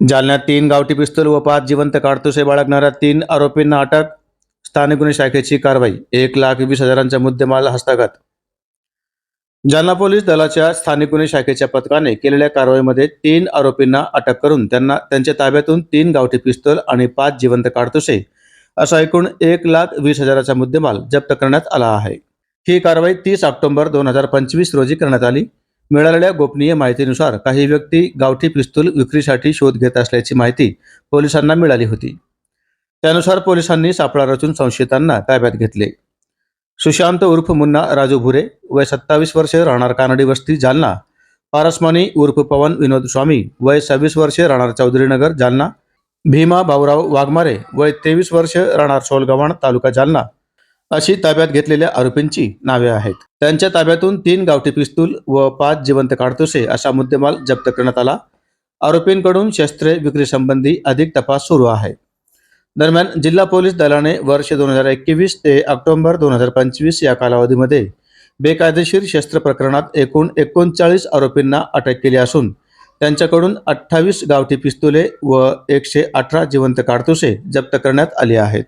जालन्यात 3 गावठी पिस्तूल व 5 जिवंत काडतुसे बाळगणाऱ्या 3 आरोपींना अटक. स्थानिक गुन्हे शाखेची कारवाई. 1,20,000चा मुद्देमाल हस्तगत. जालना पोलीस दलाच्या स्थानिक गुन्हे शाखेच्या पथकाने केलेल्या कारवाईमध्ये 3 आरोपींना अटक करून त्यांच्या ताब्यातून 3 गावठी पिस्तूल आणि 5 जिवंत काडतुसे असा एकूण 1,20,000चा मुद्देमाल जप्त करण्यात आला आहे. ही कारवाई 30 ऑक्टोबर 2025 रोजी करण्यात आली. मिळालेल्या गोपनीय माहितीनुसार काही व्यक्ती गावठी पिस्तूल विक्रीसाठी शोध घेत असल्याची माहिती पोलिसांना मिळाली होती. त्यानुसार पोलिसांनी सापळा रचून संशयितांना ताब्यात घेतले. सुशांत उर्फ मुन्ना राजू भुरे, वय 27 वर्षे, राहणार कानडी वस्ती, जालना. पारसमानी उर्फ पवन विनोद स्वामी, वय 26 वर्षे, राहणार चौधरीनगर, जालना. भीमा भाऊराव वाघमारे, वय 23 वर्षे, राहणार सोलगव्हाण, तालुका जालना अशी ताब्यात घेतलेल्या आरोपींची नावे आहेत. त्यांच्या ताब्यातून 3 गावठी पिस्तूल व 5 जिवंत काडतुसे असा मुद्देमाल जप्त करण्यात आला. आरोपींकडून शस्त्रे विक्री संबंधी अधिक तपास सुरू आहे. दरम्यान जिल्हा पोलीस दलाने वर्ष 2021 ते ऑक्टोबर 2025 या कालावधीमध्ये बेकायदेशीर शस्त्र प्रकरणात एकूण 39 आरोपींना अटक केली असून त्यांच्याकडून 28 गावठी पिस्तुले व 118 जिवंत काडतुसे जप्त करण्यात आली आहेत.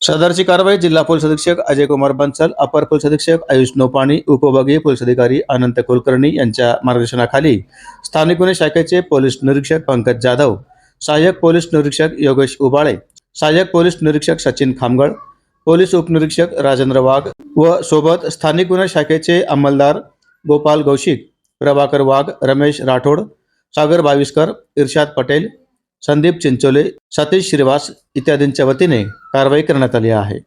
सदरची कारवाई जिल्हा पोलीस अधीक्षक अजय कुमार बंसल, अपर पोलीस अधीक्षक आयुष नोपाणी, उपविभागीय पोलीस अधिकारी अनंत कुलकर्णी यांच्या मार्गदर्शनाखाली स्थानिक गुन्हे शाखेचे पोलीस निरीक्षक पंकज जाधव, सहाय्यक पोलीस निरीक्षक योगेश उबाळे, सहाय्यक पोलीस निरीक्षक सचिन खामगळ, पोलीस उपनिरीक्षक राजेंद्र वाघ व सोबत स्थानिक गुन्हे शाखेचे अंमलदार गोपाल गौशिक, प्रभाकर वाघ, रमेश राठोड, सागर बाविस्कर, इर्शाद पटेल, संदीप चिंचोले, सतीश श्रीवास इत्यादींच्या वतीने कारवाई करण्यात आली आहे.